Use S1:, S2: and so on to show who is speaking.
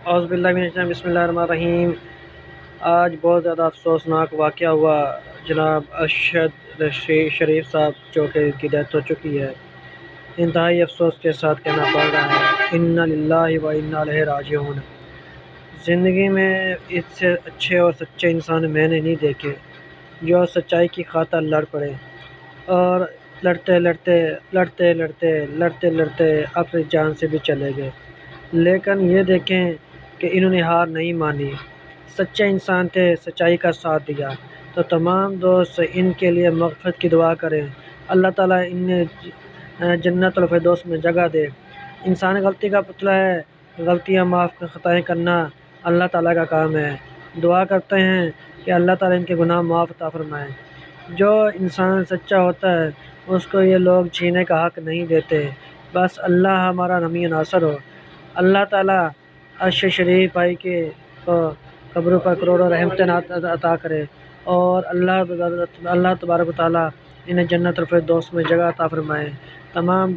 S1: اعوذ باللہ من الشیطان بسم اللہ الرحمن الرحیم۔ آج بہت زیادہ افسوسناک واقعہ ہوا جناب ارشد شریف صاحب جو کہ ان کی ڈیتھ ہو چکی ہے۔ انتہائی افسوس کے ساتھ کہنا پڑ رہا ہے انا للہ و انا الیہ راجعون۔ زندگی میں اس سے اچھے اور سچے انسان میں نے نہیں دیکھے جو سچائی کی خاطر لڑ پڑے اور لڑتے لڑتے اپنی جان سے بھی چلے گئے، لیکن یہ دیکھیں کہ انہوں نے ہار نہیں مانی، سچے انسان تھے، سچائی کا ساتھ دیا۔ تو تمام دوست ان کے لیے مغفرت کی دعا کریں، اللہ تعالیٰ انہیں جنت الفردوس میں جگہ دے۔ انسان غلطی کا پتلا ہے، غلطیاں معاف خطائیں کرنا اللہ تعالیٰ کا کام ہے۔ دعا کرتے ہیں کہ اللہ تعالیٰ ان کے گناہ معاف عطا فرمائے۔ جو انسان سچا ہوتا ہے اس کو یہ لوگ چھینے کا حق نہیں دیتے، بس اللہ ہمارا نمی ناصر ہو۔ اللہ تعالیٰ ارشد شریف بھائی کے قبروں پر کروڑوں رحمتیں عطا کرے اور اللہ تبارک و تعالیٰ انہیں جنت الفردوس میں جگہ عطا فرمائے۔ تمام